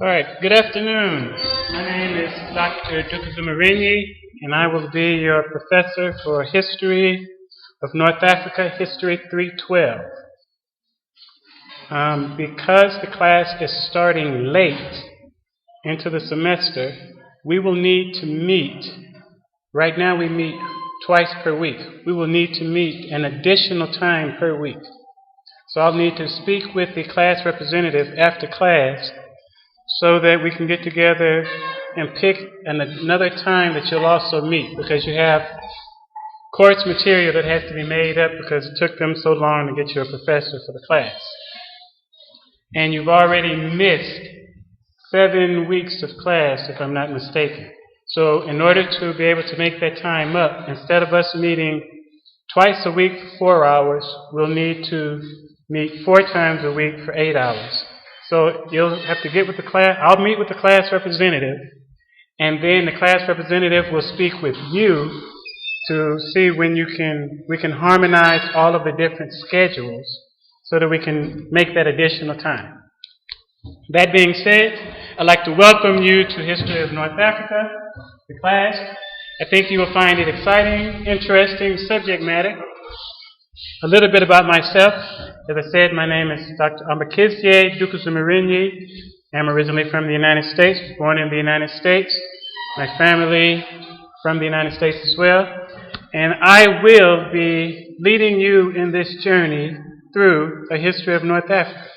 All right, good afternoon. My name is Dr. Dukuzumurenyi, and I will be your professor for History of North Africa, History 312. Because the class is starting late into the semester, we will need to meet. Right now we meet twice per week. We will need to meet an additional time per week. So I'll need to speak with the class representative after class so that we can get together and pick another time that you'll also meet, because you have course material that has to be made up because it took them so long to get you a professor for the class. And you've already missed 7 weeks of class, if I'm not mistaken. So in order to be able to make that time up, instead of us meeting twice a week for 4 hours, we'll need to meet 4 times a week for 8 hours. So you'll have to get with the class. I'll meet with the class representative, and then the class representative will speak with you to see when we can harmonize all of the different schedules so that we can make that additional time. That being said, I'd like to welcome you to History of North Africa, the class. I think you will find it exciting, interesting subject matter. A little bit about myself. As I said, my name is Dr. Ambakisye-Okang Dukuzumurenyi. I'm originally from the United States, born in the United States. My family from the United States as well. And I will be leading you in this journey through a history of North Africa.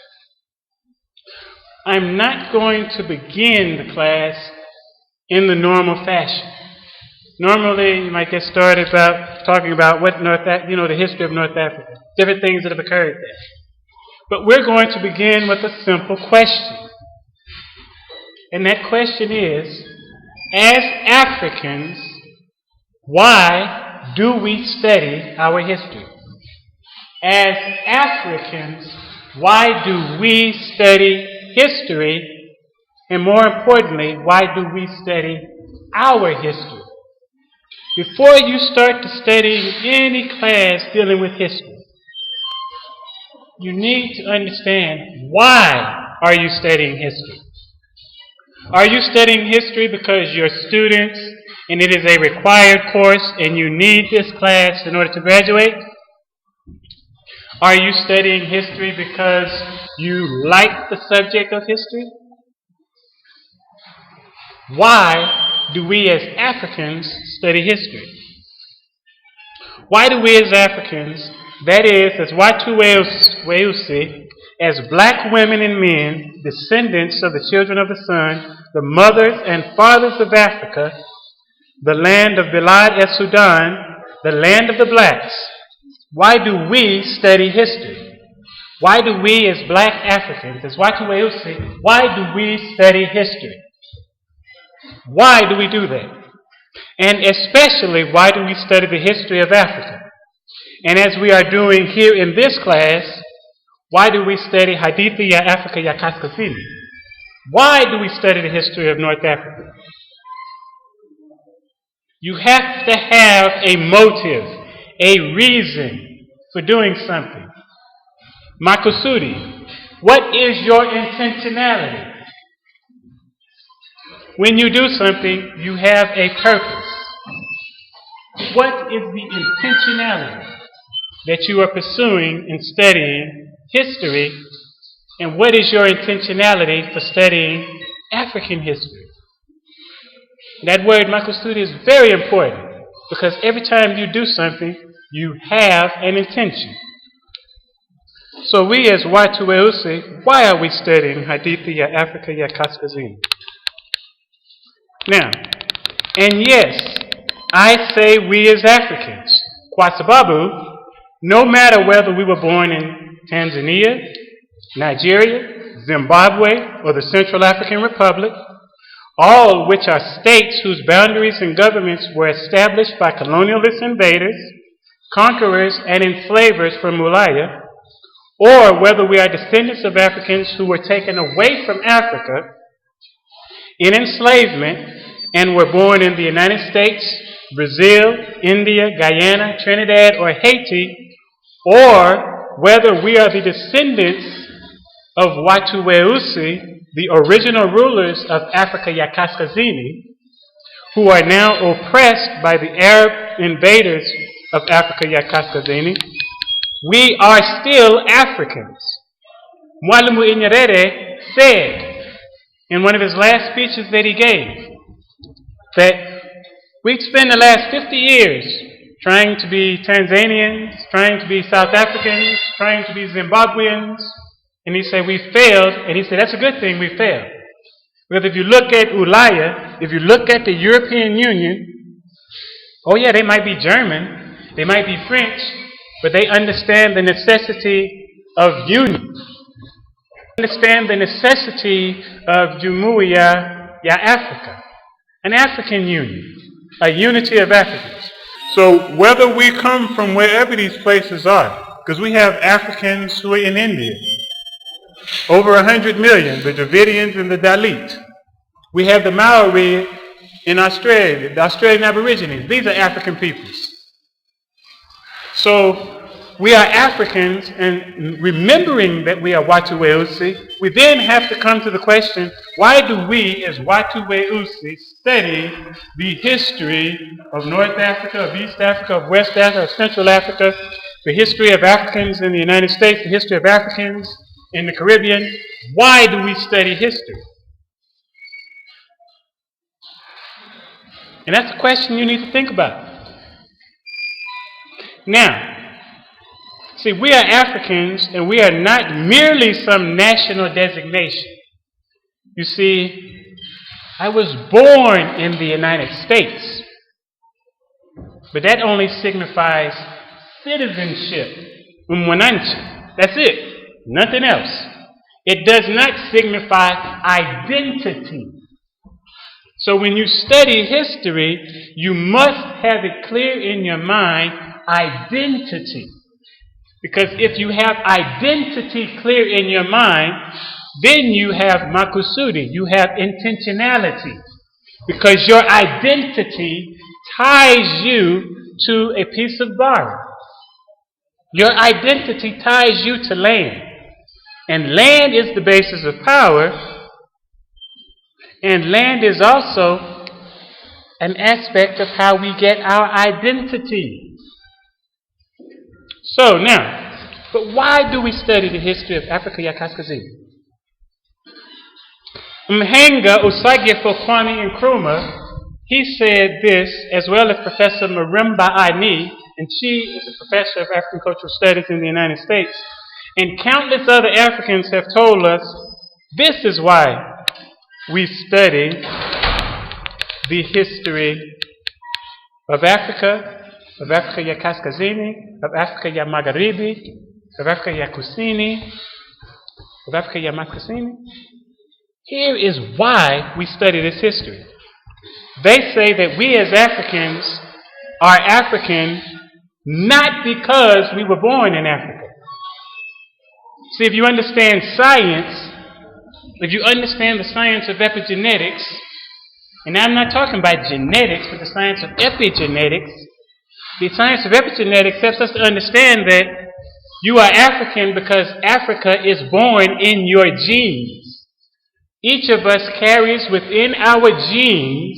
I'm not going to begin the class in the normal fashion. Normally, you might get started about talking about what the history of North Africa, different things that have occurred there. But we're going to begin with a simple question. And that question is, as Africans, why do we study our history? As Africans, why do we study history? And more importantly, why do we study our history? Before you start to study any class dealing with history, you need to understand, why are you studying history? Are you studying history because you're students and it is a required course and you need this class in order to graduate? Are you studying history because you like the subject of history? Why do we as Africans study history? Why do we as Africans, that is, as Watu-Weusi, as black women and men, descendants of the children of the sun, the mothers and fathers of Africa, the land of Bilad et Sudan, the land of the blacks, why do we study history? Why do we as black Africans, as Watu-Weusi, why do we study history? Why do we do that? And especially, why do we study the history of Africa? And as we are doing here in this class, why do we study Hadithi ya Afrika ya Kaskazini? Why do we study the history of North Africa? You have to have a motive, a reason for doing something. Makusudi, what is your intentionality? When you do something, you have a purpose. What is the intentionality that you are pursuing in studying history, and what is your intentionality for studying African history? That word makusudi is very important, because every time you do something, you have an intention. So we as Watu-Weusi, why are we studying Hadithi ya Afrika ya Kaskazini? Now, and yes, I say we as Africans, kwa sababu, no matter whether we were born in Tanzania, Nigeria, Zimbabwe, or the Central African Republic, all which are states whose boundaries and governments were established by colonialist invaders, conquerors, and enslavers from Mulaya, or whether we are descendants of Africans who were taken away from Africa in enslavement and were born in the United States, Brazil, India, Guyana, Trinidad, or Haiti, or whether we are the descendants of Watu-Weusi the original rulers of Afrika ya Kaskazini, who are now oppressed by the Arab invaders of Afrika ya Kaskazini, we are still Africans. Mwalimu Nyerere said in one of his last speeches that he gave that we'd spent the last 50 years trying to be Tanzanians, trying to be South Africans, trying to be Zimbabweans, and he said we failed, and he said that's a good thing we failed. Because if you look at Ulaya, if you look at the European Union, oh yeah, they might be German, they might be French, but they understand the necessity of union. They understand the necessity of Jumuiya ya Afrika, an African union, a unity of Africans. So whether we come from wherever these places are, because we have Africans who are in India, over 100 million, the Dravidians and the Dalit. We have the Maori in Australia, the Australian Aborigines. These are African peoples. So we are Africans, and remembering that we are Watu-Weusi, we then have to come to the question, why do we as Watu-Weusi study the history of North Africa, of East Africa, of West Africa, of Central Africa, the history of Africans in the United States, the history of Africans in the Caribbean? Why do we study history? And that's a question you need to think about. Now, see, we are Africans, and we are not merely some national designation. You see, I was born in the United States, but that only signifies citizenship. Umwananchi. That's it. Nothing else. It does not signify identity. So when you study history, you must have it clear in your mind, identity. Because if you have identity clear in your mind, then you have makusudi, you have intentionality. Because your identity ties you to a piece of bark. Your identity ties you to land. And land is the basis of power. And land is also an aspect of how we get our identity. So now, but why do we study the history of Afrika ya Kaskazini? Mhenga Osagyefo Kwame Nkrumah, he said this, as well as Professor Marimba Ani, and she is a professor of African Cultural Studies in the United States. And countless other Africans have told us this is why we study the history of Africa, of Afrika ya Kaskazini, of Afrika ya Magharibi, of Afrika ya Kusini, of Afrika ya Makusini. Here is why we study this history. They say that we as Africans are African not because we were born in Africa. See, if you understand science, if you understand the science of epigenetics, and I'm not talking about genetics, but the science of epigenetics, the science of epigenetics helps us to understand that you are African because Africa is born in your genes. Each of us carries within our genes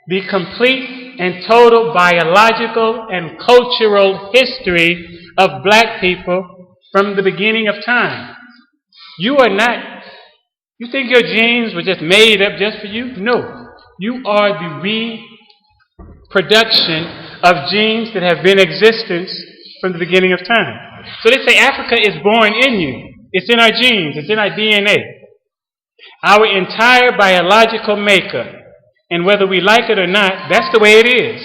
the complete and total biological and cultural history of black people from the beginning of time. You are not, you think your genes were just made up just for you? No. You are the reproduction of genes that have been in existence from the beginning of time. So they say Africa is born in you. It's in our genes. It's in our DNA. Our entire biological makeup. And whether we like it or not, that's the way it is.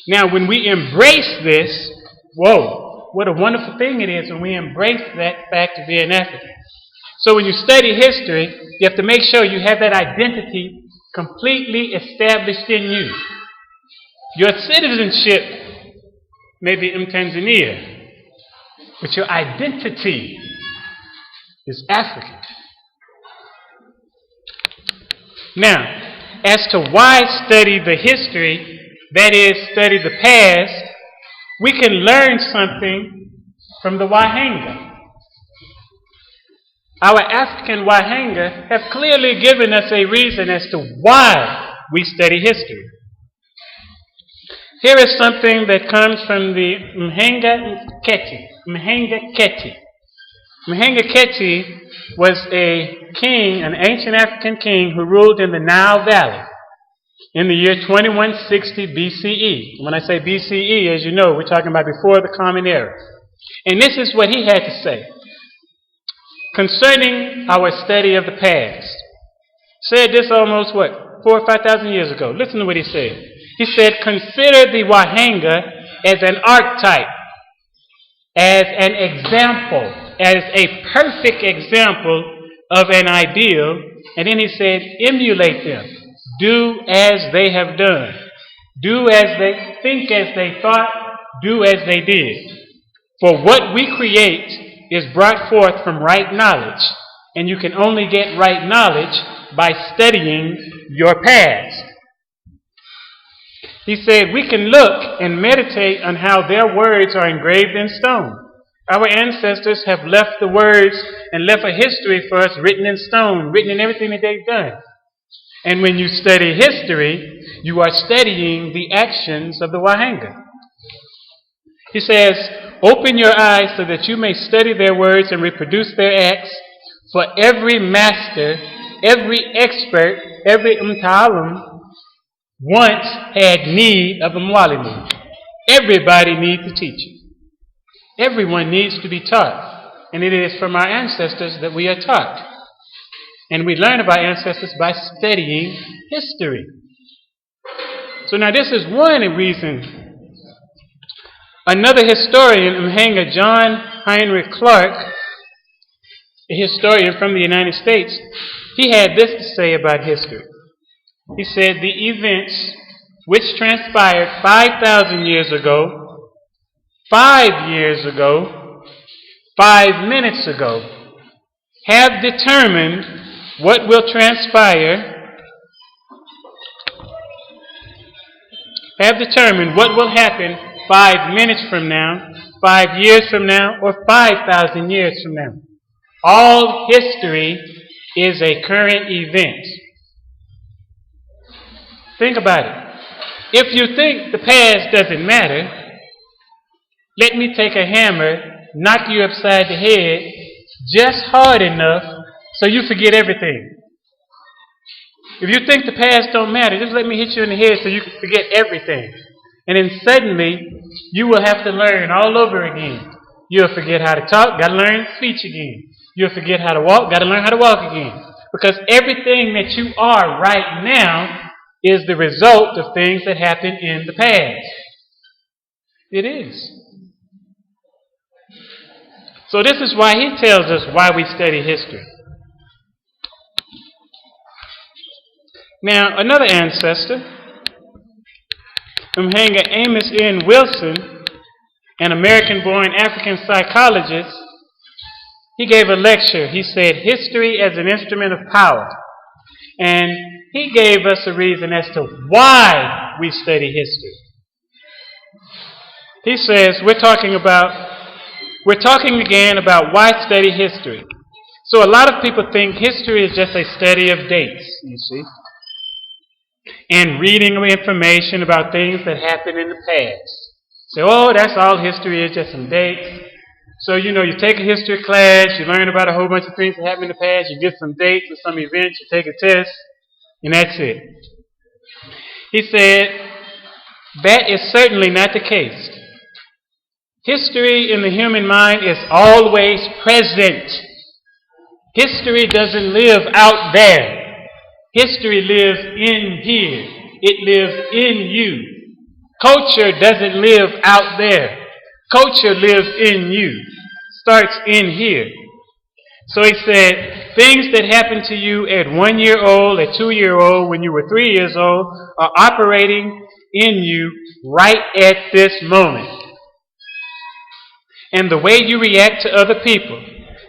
Now, when we embrace this, whoa, what a wonderful thing it is when we embrace that fact of being African. So when you study history, you have to make sure you have that identity completely established in you. Your citizenship may be in Tanzania, but your identity is African. Now, as to why study the history, that is, study the past, we can learn something from the Wahenga. our African Wahanga have clearly given us a reason as to why we study history. Here is something that comes from the Mhanga Keti. Mhanga Keti was a king, an ancient African king who ruled in the Nile Valley in the year 2160 BCE. When I say BCE, as you know, we're talking about before the Common Era. And this is what he had to say concerning our study of the past. Said this almost, 4,000 or 5,000 years ago. Listen to what he said. He said, consider the Wahanga as an archetype, as an example, as a perfect example of an ideal. And then he said, emulate them. Do as they have done. Do as they think, as they thought. Do as they did. For what we create is brought forth from right knowledge. And you can only get right knowledge by studying your past. He said, we can look and meditate on how their words are engraved in stone. Our ancestors have left the words and left a history for us written in stone, written in everything that they've done. And when you study history, you are studying the actions of the Wahanga. He says, open your eyes so that you may study their words and reproduce their acts. For every master, every expert, every mtaalam once had need of a mwalimu. Everybody needs a teacher. Everyone needs to be taught. And it is from our ancestors that we are taught. And we learn about ancestors by studying history. So now this is one reason. Another historian, Mhanga John Henrik Clarke, a historian from the United States, he had this to say about history. He said, the events which transpired 5,000 years ago, 5 years ago, 5 minutes ago, have determined what will transpire, have determined what will happen 5 minutes from now, 5 years from now, or 5,000 years from now. All history is a current event. Think about it. If you think the past doesn't matter, let me take a hammer, knock you upside the head just hard enough so you forget everything. If you think the past don't matter, just let me hit you in the head so you can forget everything. And then suddenly, you will have to learn all over again. You'll forget how to talk, got to learn speech again. You'll forget how to walk, got to learn how to walk again. Because everything that you are right now is the result of things that happened in the past. It is. So this is why he tells us why we study history. Now, another ancestor, Mhanga Amos N. Wilson, an American-born African psychologist, he gave a lecture. He said, history as an instrument of power. And he gave us a reason as to why we study history. He says, we're talking again about why study history. So a lot of people think history is just a study of dates, you see, and reading information about things that happened in the past. Say, oh, that's all history is, just some dates. So, you take a history class, you learn about a whole bunch of things that happened in the past, you get some dates or some events, you take a test, and that's it. He said, that is certainly not the case. History in the human mind is always present. History doesn't live out there. History lives in here. It lives in you. Culture doesn't live out there. Culture lives in you. Starts in here. So he said, things that happened to you at 1 year old, at 2 year old, when you were 3 years old, are operating in you right at this moment. And the way you react to other people,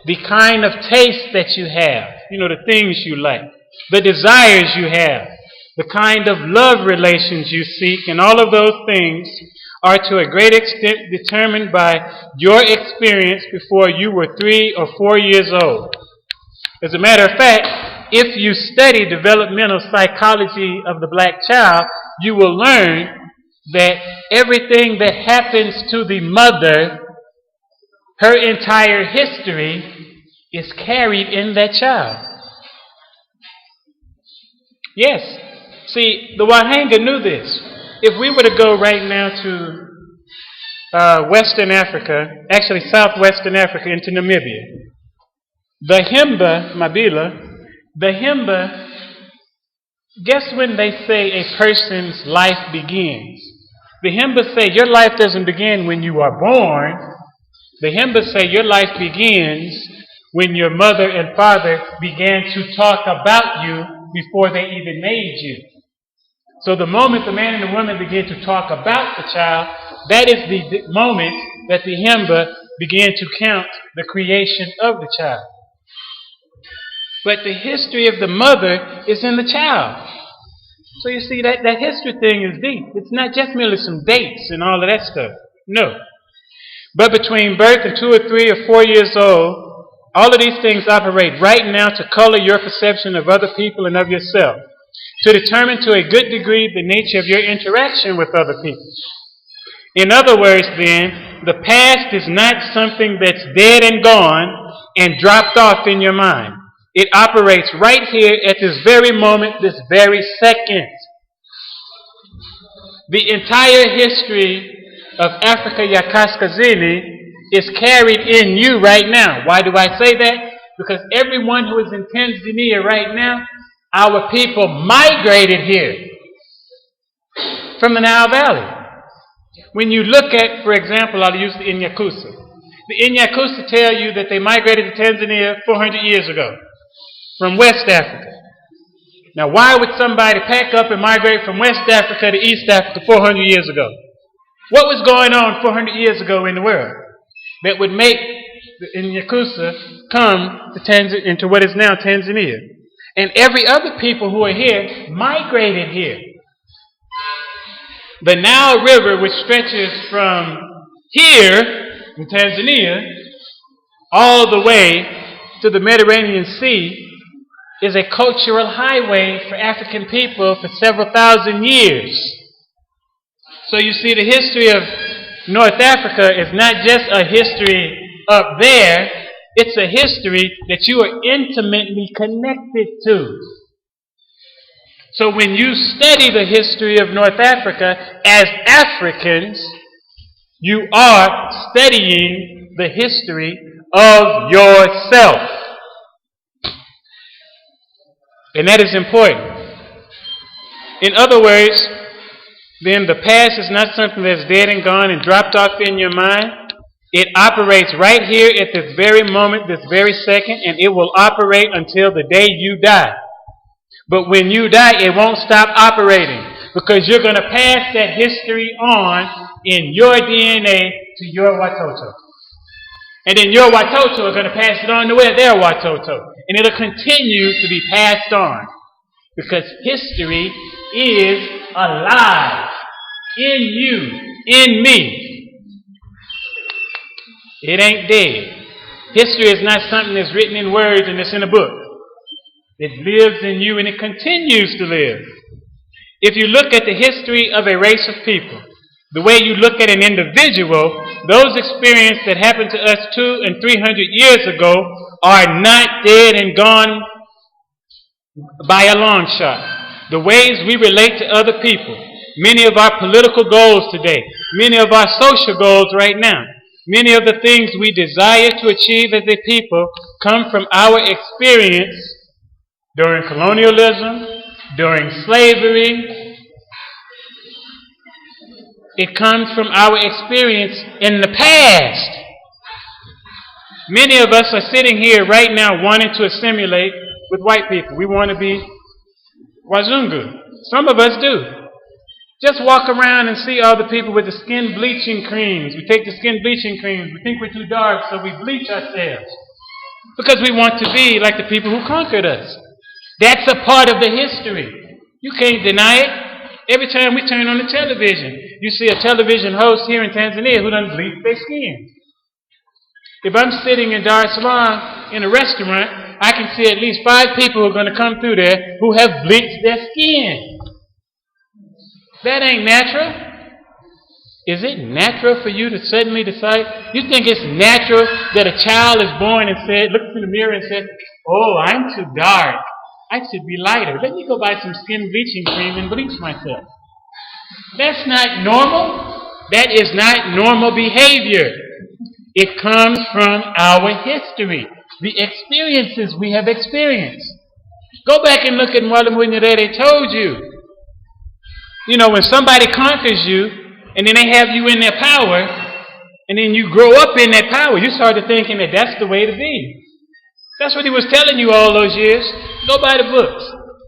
the kind of taste that you have, the things you like, the desires you have, the kind of love relations you seek, and all of those things are to a great extent determined by your experience before you were 3 or 4 years old. As a matter of fact, if you study developmental psychology of the black child, you will learn that everything that happens to the mother, her entire history, is carried in that child. Yes. See, the Wahanga knew this. If we were to go right now to Western Africa, actually Southwestern Africa into Namibia, the Himba, Mabila, the Himba, guess when they say a person's life begins? The Himba say your life doesn't begin when you are born. The Himba say your life begins when your mother and father began to talk about you before they even made you. So the moment the man and the woman begin to talk about the child, that is the moment that the Himba began to count the creation of the child. But the history of the mother is in the child. So you see, that history thing is deep. It's not just merely some dates and all of that stuff. No. But between birth and 2 or 3 or 4 years old, all of these things operate right now to color your perception of other people and of yourself, to determine to a good degree the nature of your interaction with other people. In other words, then, the past is not something that's dead and gone and dropped off in your mind. It operates right here at this very moment, this very second. The entire history of Afrika ya Kaskazini is carried in you right now. Why do I say that? Because everyone who is in Tanzania right now, our people migrated here from the Nile Valley. When you look at, for example, I'll use the Inyakusa. The Inyakusa tell you that they migrated to Tanzania 400 years ago from West Africa. Now, why would somebody pack up and migrate from West Africa to East Africa 400 years ago? What was going on 400 years ago in the world that would make the Inyakusa come to into what is now Tanzania? And every other people who are here migrated here. The Nile River, which stretches from here, in Tanzania, all the way to the Mediterranean Sea, is a cultural highway for African people for several thousand years. So you see, the history of North Africa is not just a history up there, it's a history that you are intimately connected to. So when you study the history of North Africa as Africans, you are studying the history of yourself. And that is important. In other words, then the past is not something that's dead and gone and dropped off in your mind. It operates right here at this very moment, this very second, and it will operate until the day you die. But when you die, it won't stop operating because you're going to pass that history on in your DNA to your watoto. And then your watoto are going to pass it on to their watoto. And it'll continue to be passed on because history is alive in you, in me. It ain't dead. History is not something that's written in words and it's in a book. It lives in you and it continues to live. If you look at the history of a race of people, the way you look at an individual, those experiences that happened to us 200 and 300 years ago are not dead and gone by a long shot. The ways we relate to other people, many of our political goals today, many of our social goals right now, many of the things we desire to achieve as a people come from our experience during colonialism, during slavery. It comes from our experience in the past. Many of us are sitting here right now wanting to assimilate with white people. We want to be Wazungu. Some of us do. Just walk around and see all the people with the skin bleaching creams. We take the skin bleaching creams. We think we're too dark, so we bleach ourselves. Because we want to be like the people who conquered us. That's a part of the history. You can't deny it. Every time we turn on the television, you see a television host here in Tanzania who doesn't bleach their skin. If I'm sitting in Dar es Salaam in a restaurant I can see at least 5 people who are going to come through there who have bleached their skin. That ain't natural. Is it natural for you to suddenly decide? You think it's natural that a child is born and looks in the mirror and says, oh, I'm too dark. I should be lighter. Let me go buy some skin bleaching cream and bleach myself. That's not normal. That is not normal behavior. It comes from our history, the experiences we have experienced. Go back and look at Mwalimu Nyerere told you. You know, when somebody conquers you, and then they have you in their power, and then you grow up in that power, you start thinking that that's the way to be. That's what he was telling you all those years. Go buy the books.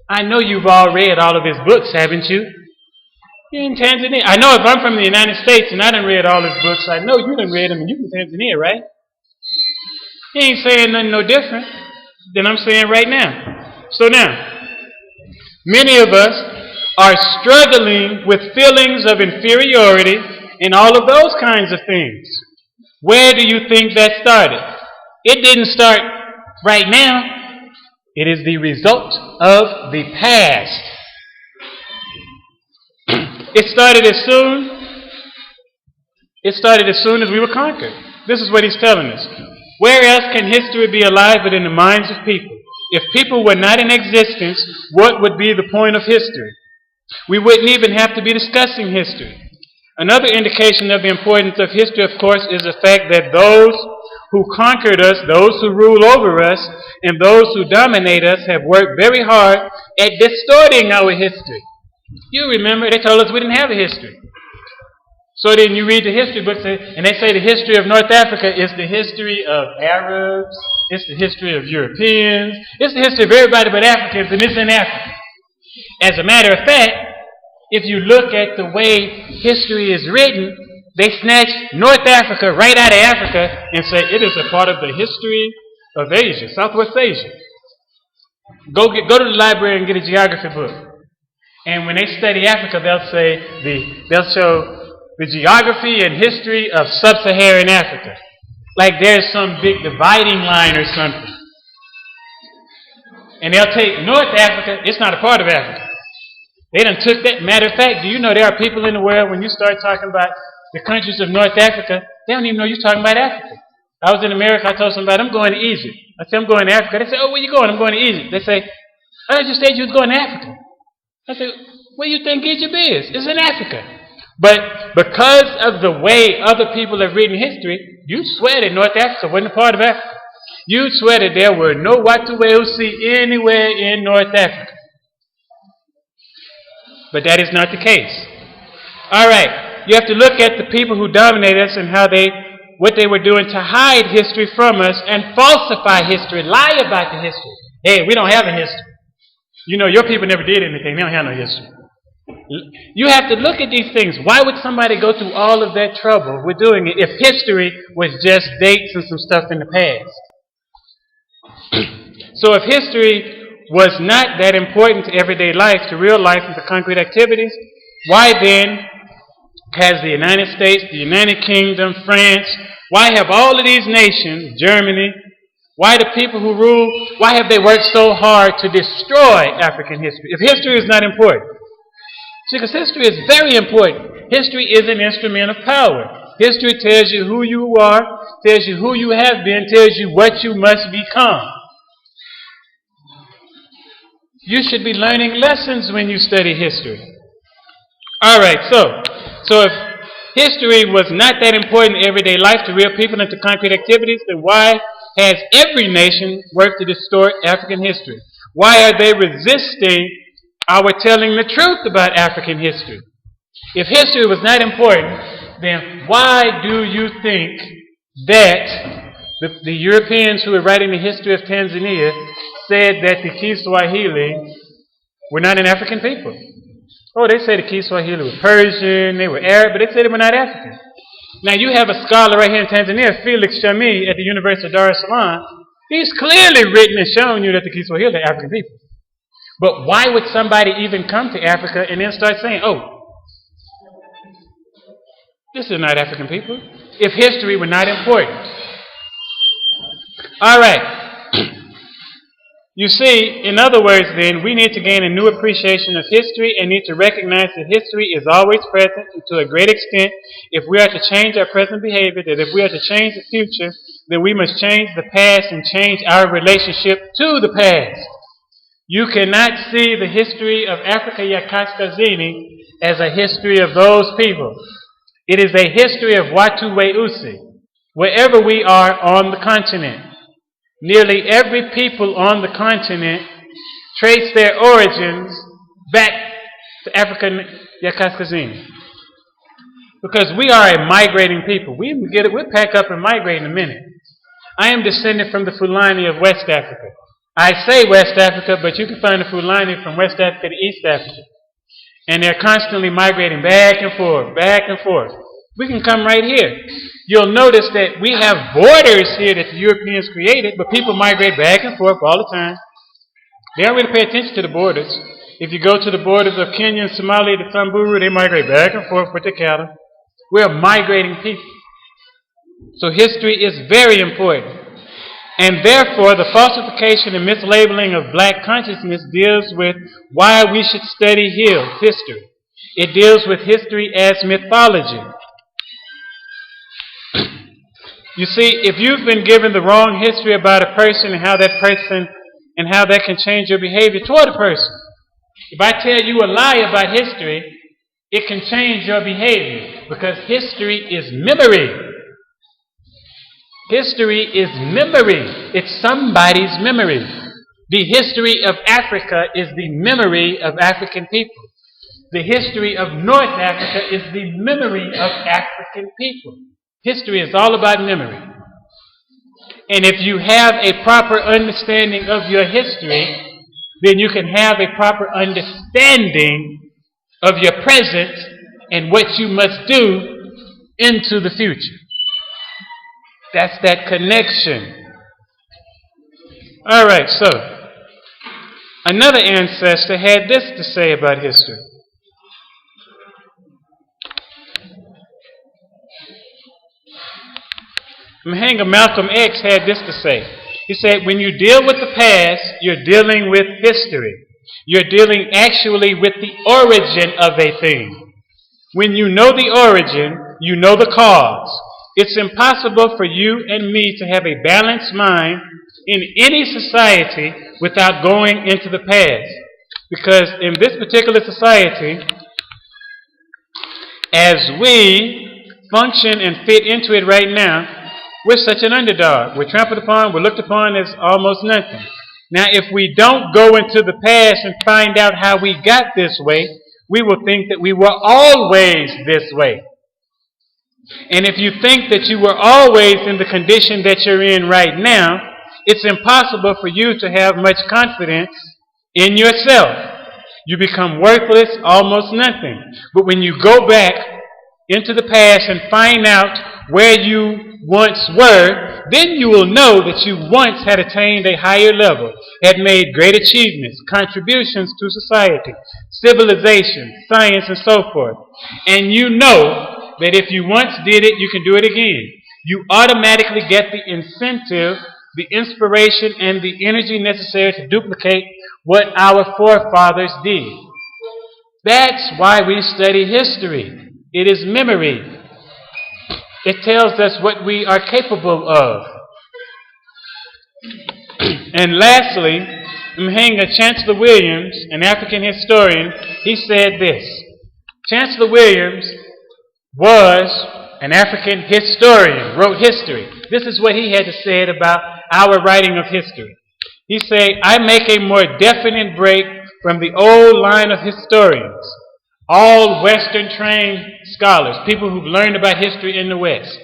I know you've all read all of his books, haven't you? You're in Tanzania. I know if I'm from the United States and I done read all his books, I know you done read them and you're from Tanzania, right? He ain't saying nothing no different than I'm saying right now. So now, many of us are struggling with feelings of inferiority and all of those kinds of things. Where do you think that started? It didn't start right now. It is the result of the past. It started as soon as we were conquered. This is what he's telling us. Where else can history be alive but in the minds of people? If people were not in existence, what would be the point of history? We wouldn't even have to be discussing history. Another indication of the importance of history, of course, is the fact that those who conquered us, those who rule over us, and those who dominate us have worked very hard at distorting our history. You remember, they told us we didn't have a history. So then you read the history books, and they say the history of North Africa is the history of Arabs, it's the history of Europeans, it's the history of everybody but Africans, and it's in Africa. As a matter of fact, if you look at the way history is written, they snatch North Africa right out of Africa and say it is a part of the history of Asia, Southwest Asia. Go to the library and get a geography book. And when they study Africa, they'll show the geography and history of sub-Saharan Africa. Like there's some big dividing line or something. And they'll take North Africa, it's not a part of Africa. They done took that. Matter of fact, do you know there are people in the world, when you start talking about the countries of North Africa, they don't even know you're talking about Africa. I was in America, I told somebody, I'm going to Egypt. I said, I'm going to Africa. They say, oh, where you going? I'm going to Egypt. They say, I just said you was going to Africa. I said, where you think Egypt is? It's in Africa. But because of the way other people have written history, you swear that North Africa wasn't a part of Africa. You swear that there were no Watuweusi anywhere in North Africa. But that is not the case. All right, you have to look at the people who dominated us and what they were doing to hide history from us and falsify history, lie about the history. Hey, we don't have a history. You know, your people never did anything. They don't have no history. You have to look at these things. Why would somebody go through all of that trouble with doing it if history was just dates and some stuff in the past? So if history was not that important to everyday life, to real life, and to concrete activities, why then has the United States, the United Kingdom, France, why have all of these nations, Germany, why the people who rule, why have they worked so hard to destroy African history? If history is not important. See, because history is very important. History is an instrument of power. History tells you who you are, tells you who you have been, tells you what you must become. You should be learning lessons when you study history. All right, so if history was not that important in everyday life to real people and to concrete activities, then why has every nation worked to distort African history? Why are they resisting our telling the truth about African history? If history was not important, then why do you think that the Europeans who were writing the history of Tanzania said that the Kiswahili were not an African people? Oh, they say the Kiswahili were Persian, they were Arab, but they said they were not African. Now you have a scholar right here in Tanzania, Felix Shami, at the University of Dar es Salaam. He's clearly written and shown you that the Kiswahili are African people. But why would somebody even come to Africa and then start saying, oh, this is not African people, if history were not important? All right. You see, in other words then, we need to gain a new appreciation of history and need to recognize that history is always present and to a great extent. If we are to change our present behavior, that if we are to change the future, then we must change the past and change our relationship to the past. You cannot see the history of Afrika ya Kaskazini as a history of those people. It is a history of Watu Weusi, wherever we are on the continent. Nearly every people on the continent trace their origins back to Afrika ya Kaskazini. Because we are a migrating people. We'll pack up and migrate in a minute. I am descended from the Fulani of West Africa. I say West Africa, but you can find the Fulani from West Africa to East Africa. And they're constantly migrating back and forth, back and forth. We can come right here. You'll notice that we have borders here that the Europeans created, but people migrate back and forth all the time. They don't really pay attention to the borders. If you go to the borders of Kenya and Somalia to Samburu, they migrate back and forth with the cattle. We're migrating people. So history is very important. And therefore, the falsification and mislabeling of black consciousness deals with why we should study history. It deals with history as mythology. You see, if you've been given the wrong history about a person and how that can change your behavior toward a person. If I tell you a lie about history, it can change your behavior because history is memory. History is memory. It's somebody's memory. The history of Africa is the memory of African people. The history of North Africa is the memory of African people. History is all about memory. And if you have a proper understanding of your history, then you can have a proper understanding of your present and what you must do into the future. That's that connection. All right, so another ancestor had this to say about history. Malcolm X had this to say. He said, when you deal with the past, you're dealing with history. You're dealing actually with the origin of a thing. When you know the origin, you know the cause. It's impossible for you and me to have a balanced mind in any society without going into the past. Because in this particular society, as we function and fit into it right now, we're such an underdog. We're trampled upon, we're looked upon as almost nothing. Now, if we don't go into the past and find out how we got this way, we will think that we were always this way. And if you think that you were always in the condition that you're in right now, it's impossible for you to have much confidence in yourself. You become worthless, almost nothing. But when you go back into the past and find out where you once were, then you will know that you once had attained a higher level, had made great achievements, contributions to society, civilization, science, and so forth. And you know that if you once did it, you can do it again. You automatically get the incentive, the inspiration, and the energy necessary to duplicate what our forefathers did. That's why we study history. It is memory. It tells us what we are capable of. And lastly, Chancellor Williams, an African historian, he said this. Chancellor Williams was an African historian, wrote history. This is what he had to say about our writing of history. He said, I make a more definite break from the old line of historians, all Western-trained scholars, people who've learned about history in the West.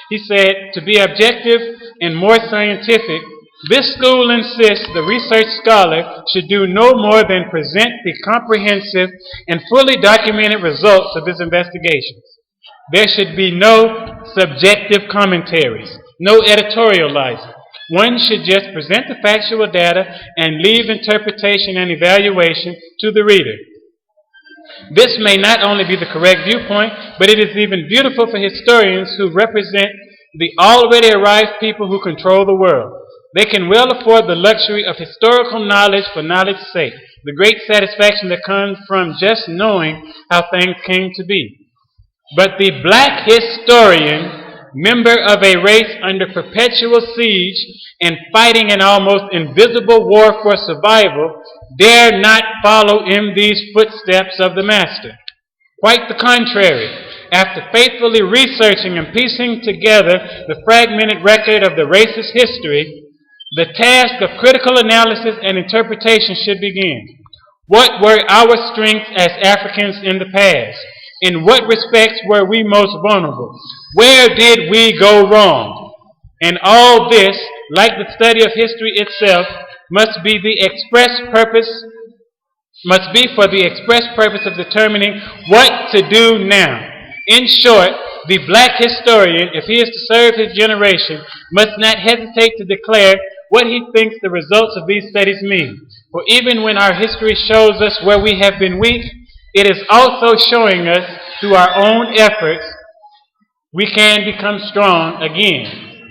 He said, to be objective and more scientific, this school insists the research scholar should do no more than present the comprehensive and fully documented results of his investigations. There should be no subjective commentaries, no editorializing. One should just present the factual data and leave interpretation and evaluation to the reader. This may not only be the correct viewpoint, but it is even beautiful for historians who represent the already arrived people who control the world. They can well afford the luxury of historical knowledge for knowledge's sake, the great satisfaction that comes from just knowing how things came to be. But the black historian, member of a race under perpetual siege and fighting an almost invisible war for survival, dare not follow in these footsteps of the master. Quite the contrary. After faithfully researching and piecing together the fragmented record of the race's history, the task of critical analysis and interpretation should begin. What were our strengths as Africans in the past? In what respects were we most vulnerable? Where did we go wrong? And all this, like the study of history itself, must be for the express purpose of determining what to do now. In short, the black historian, if he is to serve his generation, must not hesitate to declare what he thinks the results of these studies mean. For even when our history shows us where we have been weak, it is also showing us through our own efforts we can become strong again.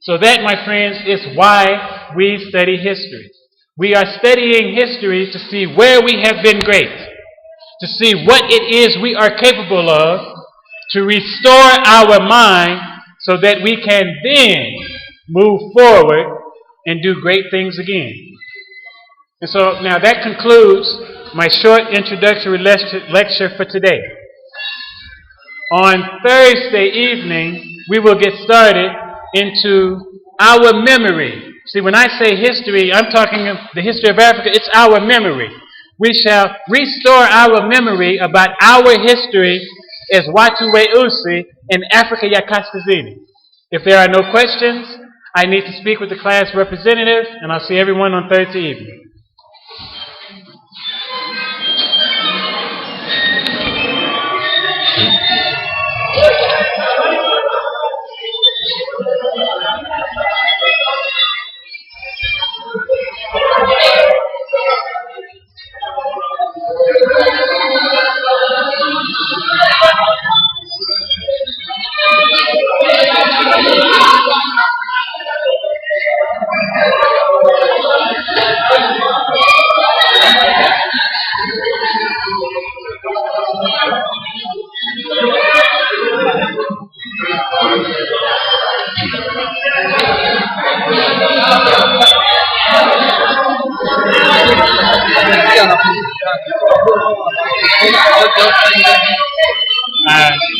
So that, my friends, is why we study history. We are studying history to see where we have been great, to see what it is we are capable of, to restore our mind so that we can then move forward and do great things again. And so now that concludes my short introductory lecture for today. On Thursday evening, we will get started into our memory. See, when I say history, I'm talking of the history of Africa. It's our memory. We shall restore our memory about our history as Watu Weusi in Afrika ya Kaskazini. If there are no questions, I need to speak with the class representative, and I'll see everyone on Thursday evening.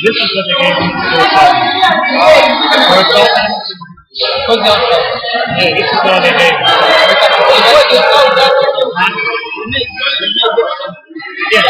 This is what they gave me for yeah, this is all they gave me. Yeah.